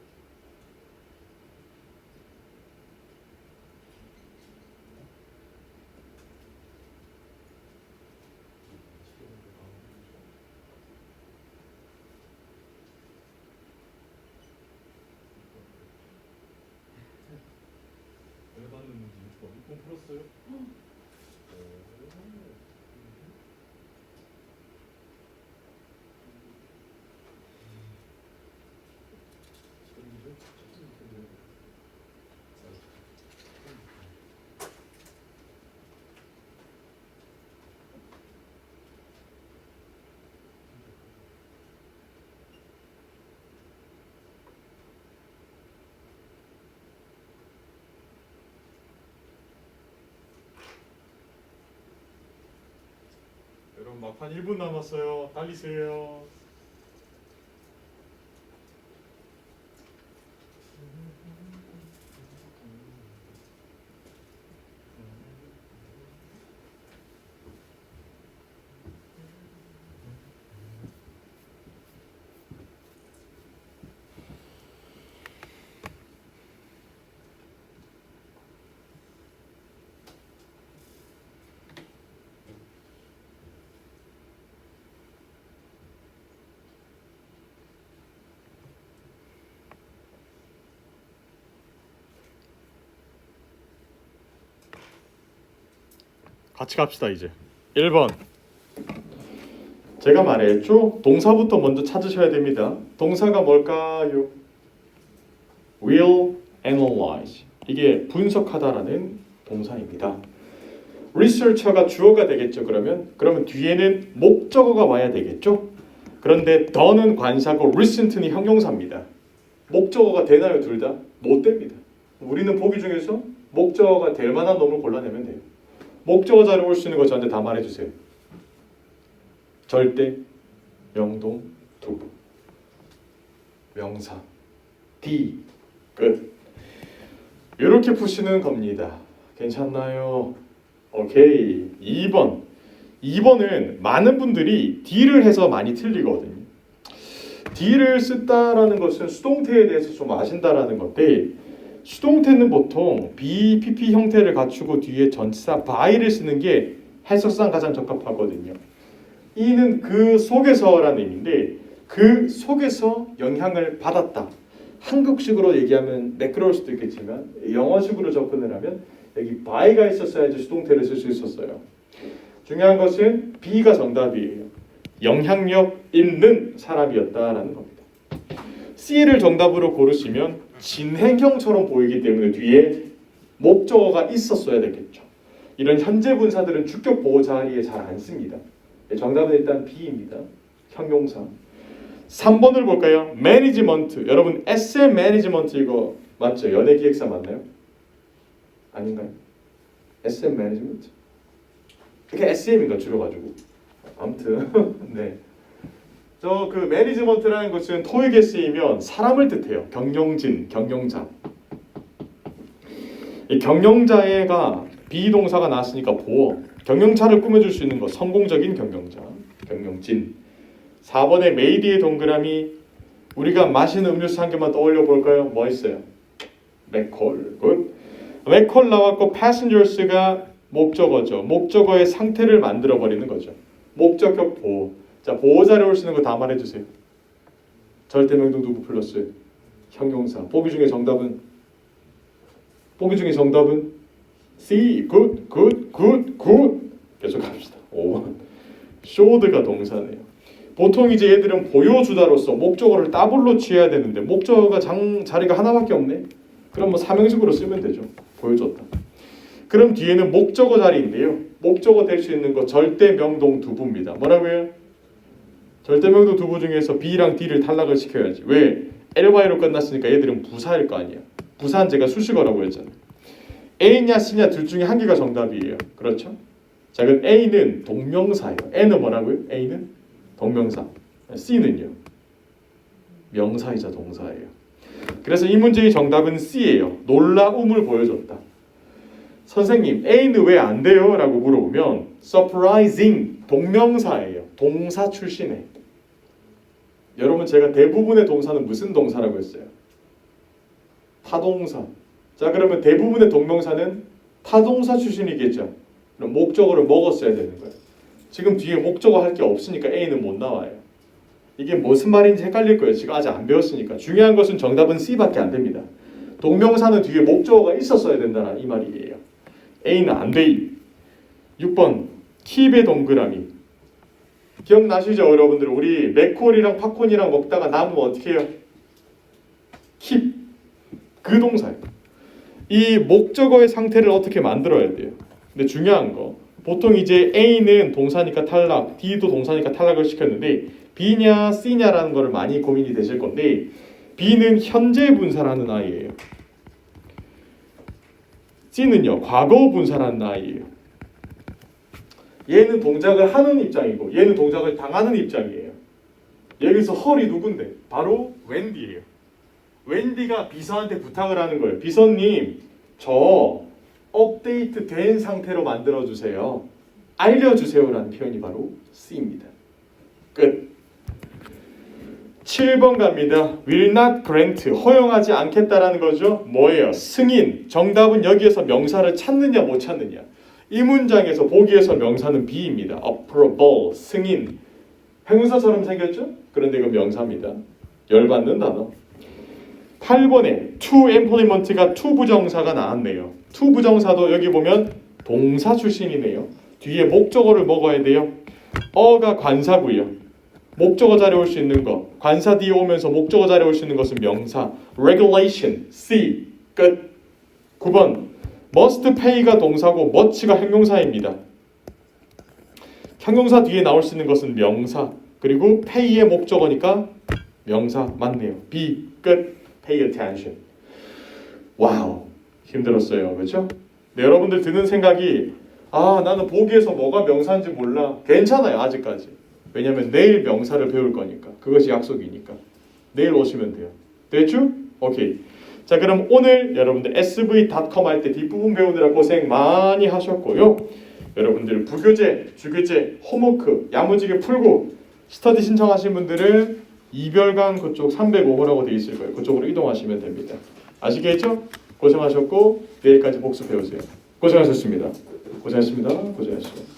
Speaker 1: 열받는 문제 6번 풀었어요? 여러분 막판 1분 남았어요. 달리세요. 같이 갑시다 이제. 1번. 제가 말했죠? 동사부터 먼저 찾으셔야 됩니다. 동사가 뭘까요? will analyze. 이게 분석하다라는 동사입니다. researcher가 주어가 되겠죠. 그러면 뒤에는 목적어가 와야 되겠죠. 그런데 더는 관사고 recent는 형용사입니다. 목적어가 되나요? 둘 다? 못 됩니다. 우리는 보기 중에서 목적어가 될 만한 놈을 골라내면 돼요. 목적어 자리에 올 수 있는 거 저한테 다 말해주세요. 절대, 명동, 두부, 명사, D, 끝. 이렇게 푸시는 겁니다. 괜찮나요? 오케이. 2번. 2번은 많은 분들이 D를 해서 많이 틀리거든요. D를 쓴다라는 것은 수동태에 대해서 좀 아신다라는 건데 수동태는 보통 be, pp 형태를 갖추고 뒤에 전치사 by를 쓰는 게 해석상 가장 적합하거든요. 이는 그 속에서라는 의미인데 그 속에서 영향을 받았다. 한국식으로 얘기하면 매끄러울 수도 있겠지만 영어식으로 접근을 하면 여기 by가 있었어야지 수동태를 쓸 수 있었어요. 중요한 것은 B가 정답이에요. 영향력 있는 사람이었다라는 겁니다. C를 정답으로 고르시면 진행형처럼 보이기 때문에 뒤에 목적어가 있었어야 되겠죠. 이런 현재 분사들은 주격 보호 자리에 잘 안 씁니다. 정답은 일단 B입니다. 형용사. 3번을 볼까요? 매니지먼트. 여러분 SM 매니지먼트 이거 맞죠? 연예기획사 맞나요? 아닌가요? SM 매니지먼트. 그게 SM인가 줄여가지고. 아무튼 네. 저 그 매니지먼트라는 것은 토익에 쓰이면 사람을 뜻해요. 경영진, 경영자. 이 경영자가 비동사가 나왔으니까 보어. 경영자를 꾸며줄 수 있는 것. 성공적인 경영자. 경영진. 4번의 메이드의 동그라미. 우리가 마시는 음료수 한 개만 떠올려 볼까요? 뭐 있어요? 맥콜. 굿. 맥콜 나왔고 passengers가 목적어죠. 목적어의 상태를 만들어 버리는 거죠. 목적격 보호. 자, 보호자를 올 수 있는 거 다 말해주세요. 절대명동 누구 플러스 형용사. 보기 중에 정답은 C. 굿, 굿, 굿, 굿. 계속 갑시다. 5번. should가 동사네요. 보통 이제 얘들은 보여주다로서 목적어를 더블로 취해야 되는데 목적어가 자리가 하나밖에 없네. 그럼 뭐 삼형식으로 쓰면 되죠. 보여줬다. 그럼 뒤에는 목적어 자리인데요. 목적어 될 수 있는 거 절대명동 두부입니다. 뭐라고요? 절대명동 두부 중에서 B랑 D를 탈락을 시켜야지. 왜? LY로 끝났으니까 얘들은 부사일 거 아니야. 부사는 제가 수식어라고 했잖아요. A냐 C냐 둘 중에 한 개가 정답이에요. 그렇죠? 자, 그럼 A는 동명사예요. N은 뭐라고요? A는 동명사. C는요? 명사이자 동사예요. 그래서 이 문제의 정답은 C예요. 놀라움을 보여줬다. 선생님, A는 왜 안 돼요? 라고 물어보면 surprising, 동명사예요. 동사 출신에. 여러분 제가 대부분의 동사는 무슨 동사라고 했어요? 타동사. 자, 그러면 대부분의 동명사는 타동사 출신이겠죠. 그럼 목적어를 먹었어야 되는 거예요. 지금 뒤에 목적어 할 게 없으니까 A는 못 나와요. 이게 무슨 말인지 헷갈릴 거예요. 지금 아직 안 배웠으니까. 중요한 것은 정답은 C밖에 안 됩니다. 동명사는 뒤에 목적어가 있었어야 된다는 이 말이에요. A는 안 돼. 6번 킵의 동그라미. 기억나시죠 여러분들? 우리 맥콜이랑 팝콘이랑 먹다가 남으면 어떻게 해요? 킵. 그 동사예요. 이 목적어의 상태를 어떻게 만들어야 돼요? 근데 중요한 거 보통 이제 A는 동사니까 탈락, D도 동사니까 탈락을 시켰는데 B냐 C냐라는 거를 많이 고민이 되실 건데 B는 현재 분사라는 아이예요. C는요 과거 분사라는 아이예요. 얘는 동작을 하는 입장이고 얘는 동작을 당하는 입장이에요. 여기서 헐이 누군데? 바로 웬디예요. 웬디가 비서한테 부탁을 하는 거예요. 비서님, 저 업데이트 된 상태로 만들어주세요. 알려주세요라는 표현이 바로 C입니다. 끝. 7번 갑니다. will not grant, 허용하지 않겠다라는 거죠. 뭐예요? 승인. 정답은 여기에서 명사를 찾느냐 못 찾느냐. 이 문장에서 보기에서 명사는 B입니다. approval, 승인. 형용사처럼 생겼죠? 그런데 이건 명사입니다. 열받는 단어. 8번에 to implement가 to 부정사가 나왔네요. to 부정사도 여기 보면 동사 출신이네요. 뒤에 목적어를 먹어야 돼요. 어가 관사고요. 목적어 자리에 올 수 있는 거, 관사 뒤에 오면서 목적어 자리에 올 수 있는 것은 명사. regulation, C, 끝. 9번, must pay가 동사고 much가 형용사입니다. 형용사 뒤에 나올 수 있는 것은 명사, 그리고 pay의 목적어니까 명사 맞네요. B, 끝. pay attention. 와우, 힘들었어요. 그렇죠? 네, 여러분들 드는 생각이 나는 보기에서 뭐가 명사인지 몰라. 괜찮아요, 아직까지. 왜냐면 내일 명사를 배울 거니까. 그것이 약속이니까. 내일 오시면 돼요. 됐죠? 오케이. 자, 그럼 오늘 여러분들 sv.com 할 때 뒷부분 배우느라 고생 많이 하셨고요. 여러분들 부교재, 주교재, 홈워크 야무지게 풀고 스터디 신청하신 분들은 이별관 그쪽 305호라고 돼 있을 거예요. 그쪽으로 이동하시면 됩니다. 아시겠죠? 고생하셨고 내일까지 복습 배우세요. 고생하셨습니다. 고생하셨습니다. 고생하셨습니다.